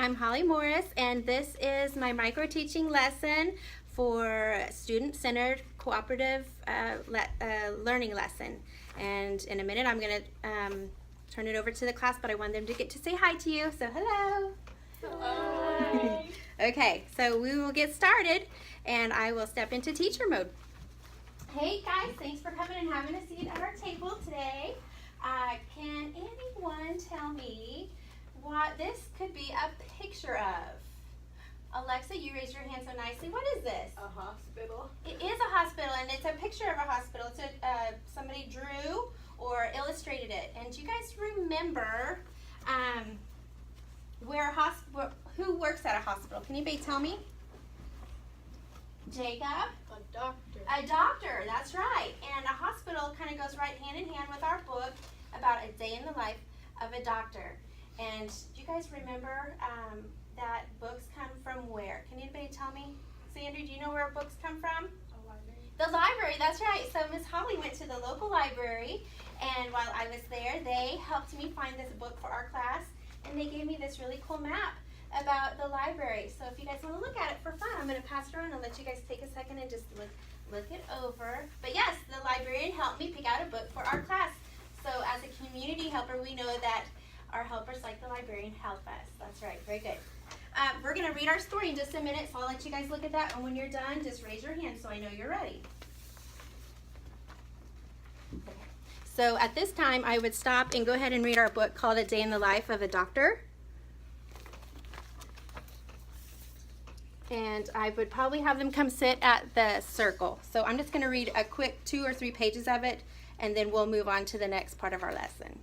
I'm Holly Morris, and this is my micro-teaching lesson for student-centered cooperative learning lesson. And in a minute I'm going to turn it over to the class, but I want them to get to say hi to you. So hello. Hi. Okay, so we will get started, and I will step into teacher mode. Hey guys, thanks for coming and having a seat at our table today. Can anyone tell me what this could be a picture of? Alexa, you raised your hand so nicely. What is this? A hospital. It is a hospital, and it's a picture of a hospital. It's somebody drew or illustrated it. And do you guys remember who works at a hospital? Can anybody tell me? Jacob? A doctor. A doctor, that's right. And a hospital kind of goes right hand in hand with our book about a day in the life of a doctor. And do you guys remember that books come from where? Can anybody tell me? Sandra, do you know where books come from? A library. The library, that's right. So Miss Holly went to the local library, and while I was there, they helped me find this book for our class, and they gave me this really cool map about the library. So if you guys want to look at it for fun, I'm going to pass it around and let you guys take a second and just look it over. But yes, the librarian helped me pick out a book for our class. So as a community helper, we know that our helpers like the librarian help us. That's right, very good. We're going to read our story in just a minute, so I'll let you guys look at that. And when you're done, just raise your hand so I know you're ready. Okay. So at this time, I would stop and go ahead and read our book called A Day in the Life of a Doctor. And I would probably have them come sit at the circle. So I'm just going to read a quick 2 or 3 pages of it, and then we'll move on to the next part of our lesson.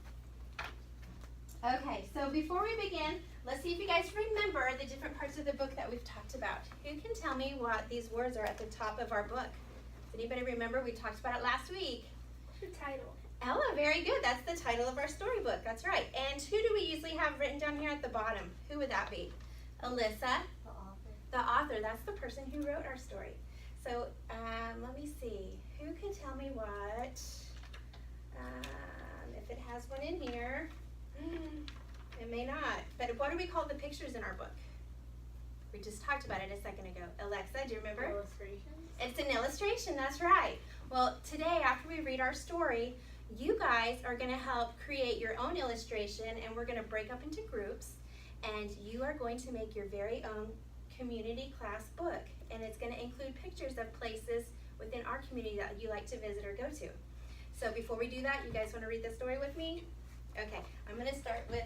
Okay, so before we begin, let's see if you guys remember the different parts of the book that we've talked about. Who can tell me what these words are at the top of our book? Does anybody remember? We talked about it last week. The title. Ella, very good. That's the title of our storybook. That's right. And who do we usually have written down here at the bottom? Who would that be? Alyssa. The author. The author. That's the person who wrote our story. So let me see. Who can tell me what? If it has one in here. It may not. But what do we call the pictures in our book? We just talked about it a second ago. Alexa, do you remember? Illustrations. It's an illustration, that's right. Well, today after we read our story, you guys are going to help create your own illustration, and we're going to break up into groups, and you are going to make your very own community class book. And it's going to include pictures of places within our community that you like to visit or go to. So before we do that, you guys want to read the story with me? Okay, I'm going to start with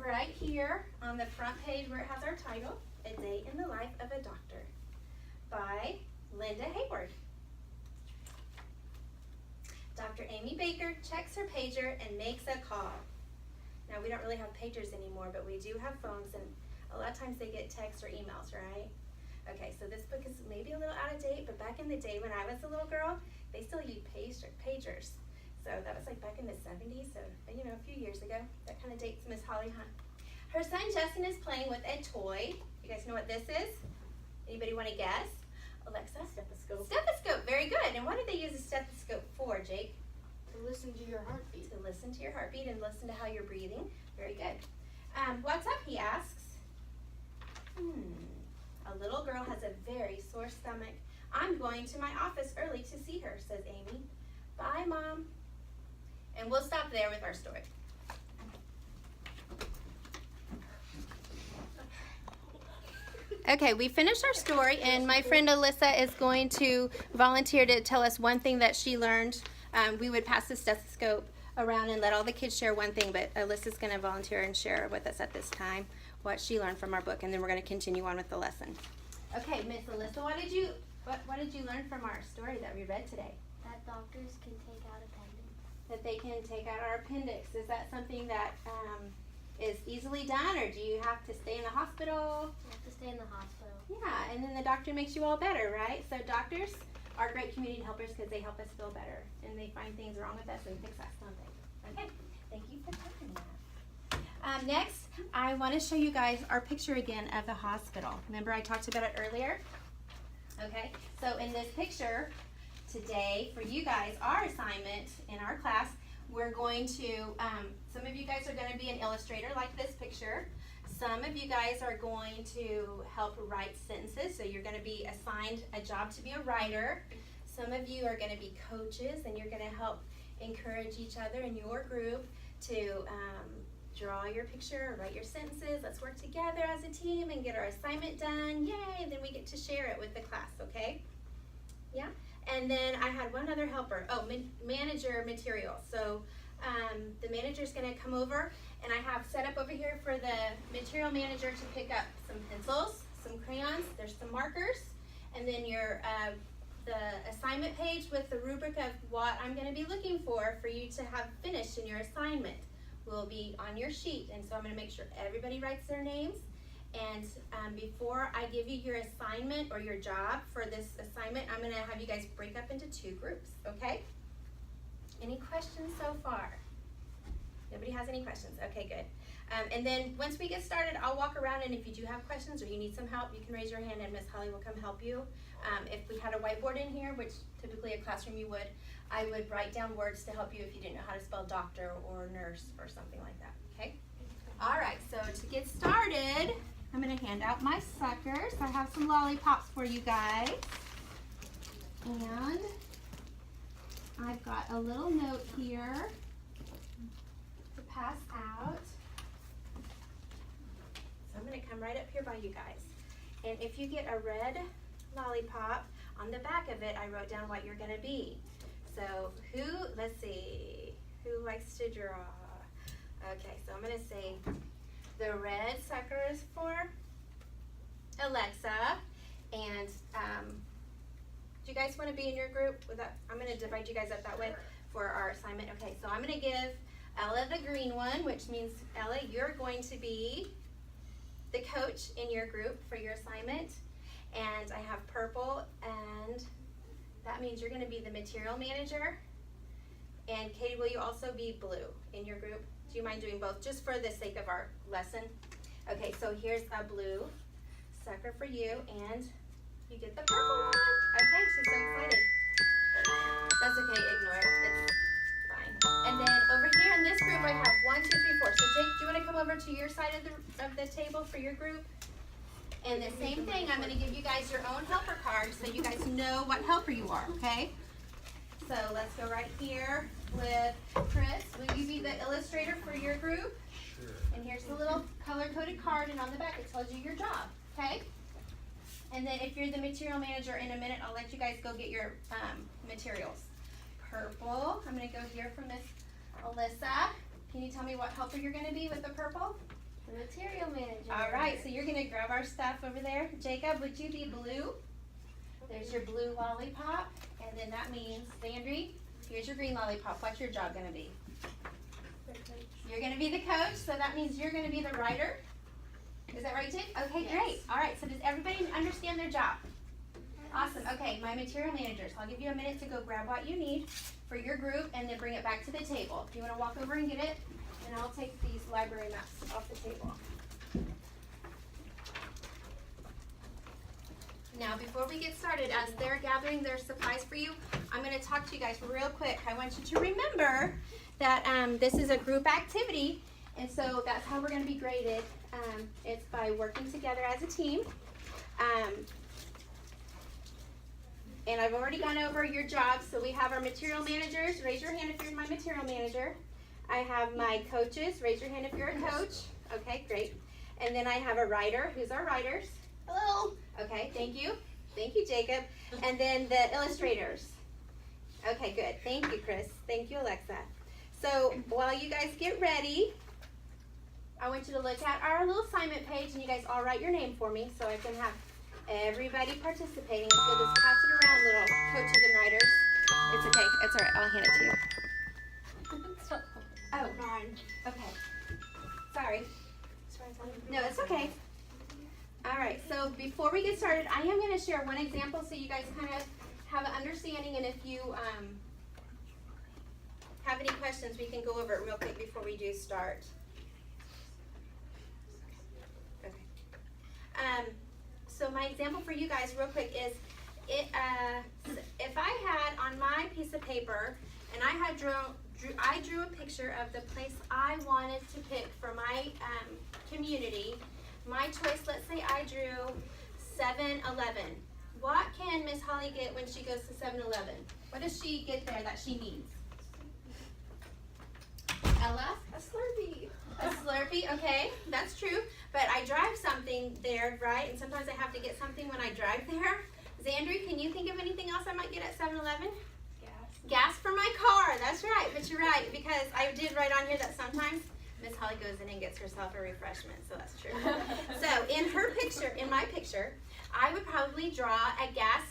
right here on the front page where it has our title, A Day in the Life of a Doctor, by Linda Hayward. Dr. Amy Baker checks her pager and makes a call. Now, we don't really have pagers anymore, but we do have phones, and a lot of times they get texts or emails, right? Okay, so this book is maybe a little out of date, but back in the day when I was a little girl, they still used pagers. So that was like back in the 70s, so you know, a few years ago. That kind of dates Miss Holly, huh? Her son Justin is playing with a toy. You guys know what this is? Anybody want to guess? Alexa? Stethoscope. Stethoscope, very good. And what did they use a stethoscope for, Jake? To listen to your heartbeat. To listen to your heartbeat and listen to how you're breathing. Very good. What's up, he asks. A little girl has a very sore stomach. I'm going to my office early to see her, says Amy. Bye, Mom. And we'll stop there with our story. Okay, we finished our story, and my friend Alyssa is going to volunteer to tell us one thing that she learned. We would pass the stethoscope around and let all the kids share one thing, but Alyssa's going to volunteer and share with us at this time what she learned from our book, and then we're going to continue on with the lesson. Okay, Miss Alyssa, what did you learn from our story that we read today? That doctors can take out appendix. That they can take out our appendix. Is that something that is easily done, or do you have to stay in the hospital? You have to stay in the hospital. Yeah, and then the doctor makes you all better, right? So doctors are great community helpers because they help us feel better, and they find things wrong with us and fix us, don't they? Okay, thank you for telling that. Next, I want to show you guys our picture again of the hospital. Remember I talked about it earlier? Okay, so in this picture, today for you guys, our assignment in our class, we're going to, some of you guys are going to be an illustrator like this picture. Some of you guys are going to help write sentences, so you're going to be assigned a job to be a writer. Some of you are going to be coaches, and you're going to help encourage each other in your group to draw your picture or write your sentences. Let's work together as a team and get our assignment done. Yay! And then we get to share it with the class, okay? Yeah? And then I had one other helper. Oh, manager material. So the manager's going to come over, and I have set up over here for the material manager to pick up some pencils, some crayons, there's some markers, and then your the assignment page with the rubric of what I'm going to be looking for you to have finished in your assignment will be on your sheet. And so I'm going to make sure everybody writes their names. And before I give you your assignment or your job for this assignment, I'm going to have you guys break up into 2 groups, okay? Any questions so far? Nobody has any questions? Okay, good. And then once we get started, I'll walk around, and if you do have questions or you need some help, you can raise your hand and Miss Holly will come help you. If we had a whiteboard in here, which typically a classroom you would, I would write down words to help you if you didn't know how to spell doctor or nurse or something like that, okay? All right, so to get started, I'm going to hand out my suckers. I have some lollipops for you guys. And I've got a little note here to pass out. So I'm going to come right up here by you guys. And if you get a red lollipop, on the back of it, I wrote down what you're going to be. So let's see, who likes to draw? Okay, so I'm going to say the red sucker is for Alexa. And do you guys want to be in your group? I'm going to divide you guys up that way for our assignment. Okay, so I'm going to give Ella the green one, which means, Ella, you're going to be the coach in your group for your assignment. And I have purple, and that means you're going to be the material manager. And Katie, will you also be blue in your group? Do you mind doing both, just for the sake of our lesson? Okay, so here's a blue sucker for you, and you get the purple one. Okay, she's so excited. That's okay, ignore it. It's fine. And then over here in this group, I have 1, 2, 3, 4. So Jake, do you want to come over to your side of the table for your group? And the same thing, I'm going to give you guys your own helper card so you guys know what helper you are, okay? So let's go right here with Chris. Will you be the illustrator for your group? Sure. And here's the little color-coded card, and on the back it tells you your job, okay? And then if you're the material manager, in a minute I'll let you guys go get your materials. Purple, I'm going to go here for Miss Alyssa. Can you tell me what helper you're going to be with the purple? The material manager. All right, so you're going to grab our stuff over there. Jacob, would you be blue? There's your blue lollipop, and then that means, Sandry, here's your green lollipop. What's your job going to be? You're going to be the coach, so that means you're going to be the writer. Is that right, Jake? Okay, Yes. great. All right, so does everybody understand their job? Awesome. Okay, my material managers. I'll give you a minute to go grab what you need for your group and then bring it back to the table. If you want to walk over and get it, and I'll take these library maps off the table. Now, before we get started, as they're gathering their supplies for you, I'm going to talk to you guys real quick. I want you to remember that this is a group activity, and so that's how we're going to be graded. It's by working together as a team. And I've already gone over your jobs. So we have our material managers. Raise your hand if you're my material manager. I have my coaches. Raise your hand if you're a coach. Okay, great. And then I have a writer. Who's our writers? Hello. Okay, thank you. Thank you, Jacob. And then the illustrators. Okay, good. Thank you, Chris. Thank you, Alexa. So while you guys get ready, I want you to look at our little assignment page, and you guys all write your name for me so I can have everybody participating. So just pass it around, little coaches and writers. It's okay. It's all right. I'll hand it to you. Oh, darn. Okay. Sorry. No, it's okay. All right. So before we get started, I am going to share one example so you guys kind of have an understanding, and if you have any questions, we can go over it real quick before we do start. Okay. So my example for you guys real quick is, if I had on my piece of paper, and I drew a picture of the place I wanted to pick for my community. My choice, let's say I drew 7-Eleven. What can Miss Holly get when she goes to 7-Eleven? What does she get there that she needs? Ella? A Slurpee. A Slurpee, okay, that's true. But I drive something there, right? And sometimes I have to get something when I drive there. Xandri, can you think of anything else I might get at 7-Eleven? Gas. Gas for my car, that's right. But you're right, because I did write on here that sometimes Miss Holly goes in and gets herself a refreshment, so that's true. So in her picture, in my picture, I would probably draw a gas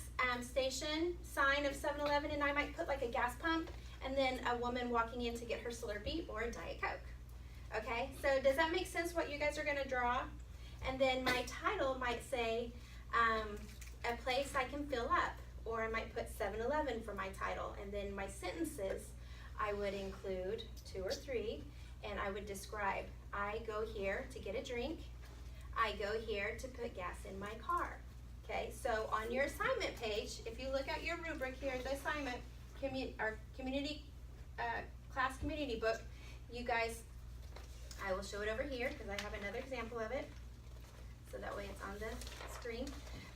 station sign of 7-Eleven, and I might put like a gas pump and then a woman walking in to get her Slurpee or a Diet Coke. Okay, so does that make sense what you guys are gonna draw? And then my title might say, a place I can fill up, or I might put 7-Eleven for my title. And then my sentences, I would include 2 or 3, and I would describe, I go here to get a drink, I go here to put gas in my car. Okay, so on your assignment page, if you look at your rubric here, the assignment, our community, class community book, you guys, I will show it over here because I have another example of it, so that way it's on the screen.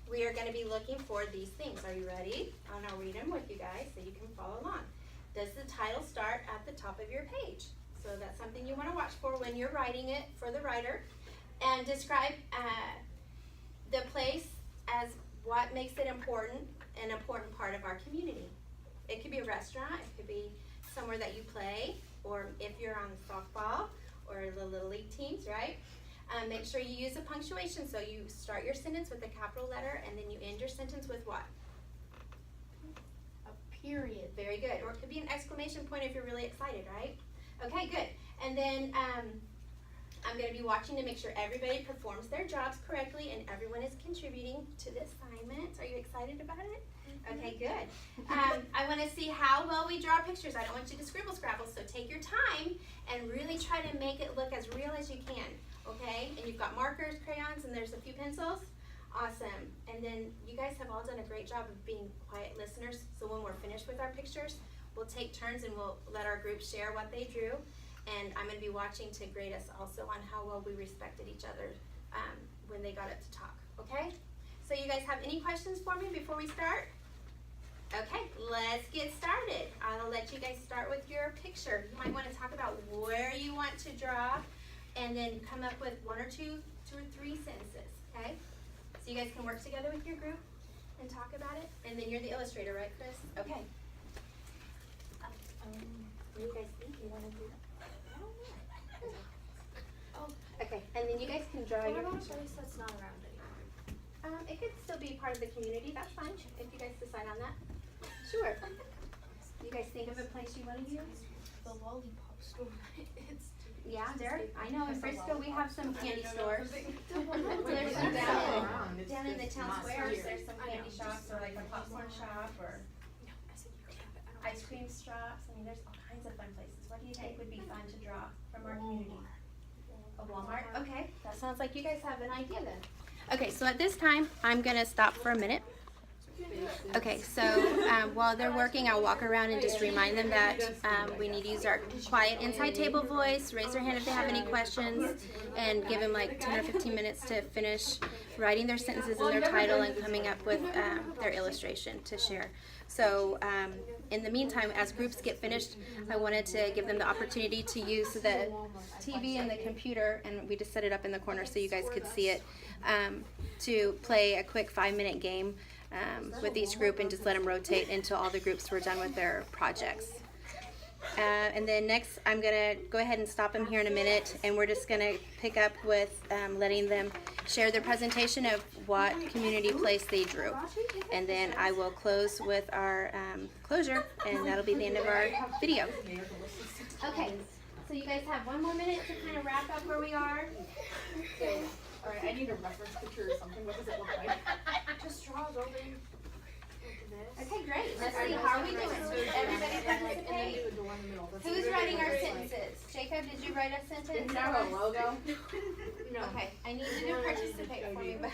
We are going to be looking for these things. Are you ready? And I'll read them with you guys so you can follow along. Does the title start at the top of your page? So that's something you want to watch for when you're writing it for the writer. And describe the place as what makes it important, an important part of our community. It could be a restaurant, it could be somewhere that you play, or if you're on softball or the Little League teams, right? Make sure you use a punctuation, so you start your sentence with a capital letter and then you end your sentence with what? A period. Very good. Or it could be an exclamation point if you're really excited, right? Okay, good. And then I'm going to be watching to make sure everybody performs their jobs correctly and everyone is contributing to the assignment. Are you excited about it? Okay, good. I want to see how well we draw pictures. I don't want you to scribble scrabble, so take your time and really try to make it look as real as you can, okay? And you've got markers, crayons, and there's a few pencils. Awesome. And then you guys have all done a great job of being quiet listeners, so when we're finished with our pictures, we'll take turns and we'll let our group share what they drew. And I'm going to be watching to grade us also on how well we respected each other when they got up to talk, okay? So you guys have any questions for me before we start? Okay, let's get started. I'll let you guys start with your picture. You might want to talk about where you want to draw and then come up with 1 or 2 or 3 sentences, okay? So you guys can work together with your group and talk about it. And then you're the illustrator, right, Chris? Okay. What do you guys think you want to do? Okay, and then you guys can draw What your about a picture. place that's not around anymore? It could still be part of the community, that's fine, if you guys decide on that. Sure. You guys think of a place you want to use? The lollipop store. It's Yeah, there, I know in Frisco we have some candy stores. Well, There's some down in the town not squares, here. there's some candy shops or like a popcorn shop or I said you can't have it. I don't ice cream shops. I mean, there's all kinds of fun places. What do you think would be fun to draw from our community? A Walmart? Okay, that sounds like you guys have an idea then. Okay, so at this time, I'm gonna stop for a minute. Okay, so while they're working, I'll walk around and just remind them that we need to use our quiet inside table voice, raise their hand if they have any questions, and give them like 10 or 15 minutes to finish writing their sentences in their title and coming up with their illustration to share. So in the meantime, as groups get finished, I wanted to give them the opportunity to use the TV and the computer, and we just set it up in the corner so you guys could see it, to play a quick 5-minute game with each group and just let them rotate until all the groups were done with their projects. And then next, I'm going to go ahead and stop them here in a minute, and we're just going to pick up with letting them share their presentation of what community place they drew. And then I will close with our closure, and that'll be the end of our video. Okay, so you guys have 1 more minute to kind of wrap up where we are. Alright, I need a reference picture or something. What does it look like? Just draw a building like this. Okay, great. Let's see, how are we doing? Everybody participate? Who's writing our sentences? Jacob, did you write a sentence? Is there a logo? No. Okay, I need you to participate for me, but.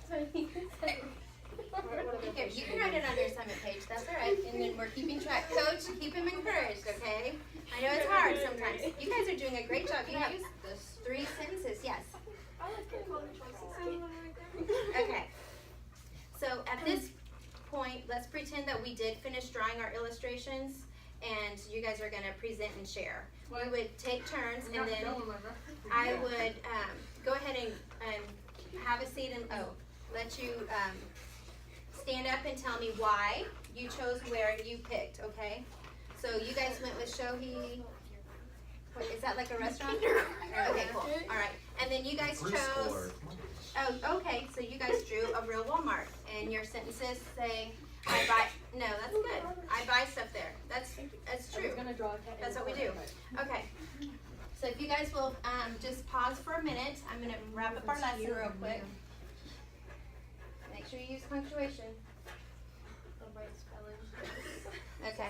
So I need to say- What Okay, you can write it on your assignment page. That's all right. And then we're keeping track. Coach, keep him encouraged, okay? I know it's hard sometimes. You guys are doing a great job. You have those 3 sentences. Yes. I like your color choices. Okay. So at this point, let's pretend that we did finish drawing our illustrations, and you guys are going to present and share. We would take turns, and then I would go ahead and have a seat and let you stand up and tell me why you chose where you picked, okay? So you guys went with Shohei. What, is that like a restaurant? Okay, cool. All right. And then you guys chose. Oh, okay. So you guys drew a real Walmart, and your sentences say, "I buy." No, that's good. I buy stuff there. That's true. That's what we do. Okay. So if you guys will just pause for a minute, I'm gonna wrap up our lesson real quick. Make sure you use punctuation. Okay.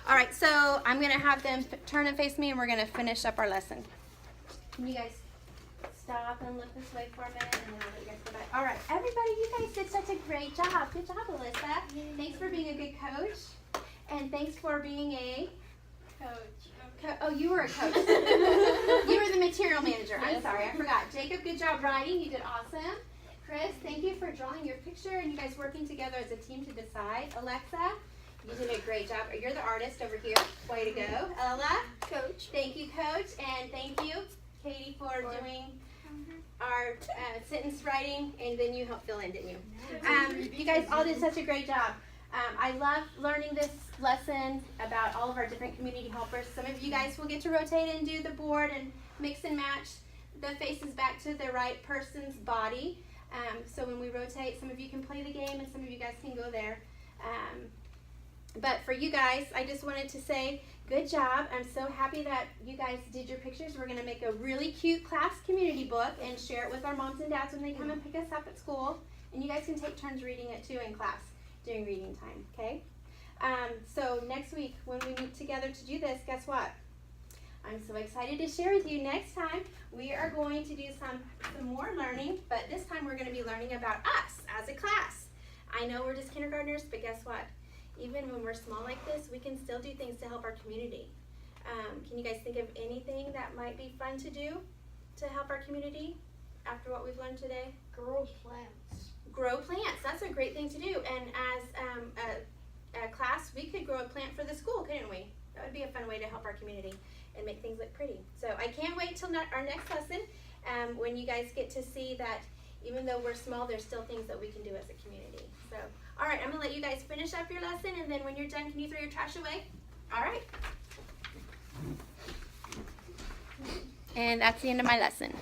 All right. So I'm gonna have them turn and face me, and we're gonna finish up our lesson. Can you guys stop and look this way for a minute, and then I'll let you guys go back. All right, everybody, you guys did such a great job. Good job, Alyssa. Thanks for being a good coach, and thanks for being a coach. Oh, you were a coach. You were the material manager. I'm sorry, I forgot. Jacob, good job writing. You did awesome. Chris, thank you for drawing your picture and you guys working together as a team to decide. Alexa, you did a great job. You're the artist over here. Way to go. Ella, coach. Thank you, coach, and thank you, Katie, for doing our sentence writing, and then you helped fill in, didn't you? You guys all did such a great job. I love learning this lesson about all of our different community helpers. Some of you guys will get to rotate and do the board and mix and match the faces back to the right person's body. So when we rotate, some of you can play the game and some of you guys can go there. But for you guys, I just wanted to say good job. I'm so happy that you guys did your pictures. We're going to make a really cute class community book and share it with our moms and dads when they come and pick us up at school. And you guys can take turns reading it too in class during reading time, okay? So next week when we meet together to do this, guess what? I'm so excited to share with you. Next time we are going to do some more learning, but this time we're going to be learning about us as a class. I know we're just kindergartners, but guess what? Even when we're small like this, we can still do things to help our community. Can you guys think of anything that might be fun to do to help our community after what we've learned today? Grow plants. Grow plants. That's a great thing to do. And as a class, we could grow a plant for the school, couldn't we? That would be a fun way to help our community and make things look pretty. So I can't wait till our next lesson when you guys get to see that even though we're small, there's still things that we can do as a community. So, all right, I'm going to let you guys finish up your lesson, and then when you're done, can you throw your trash away? All right. And that's the end of my lesson.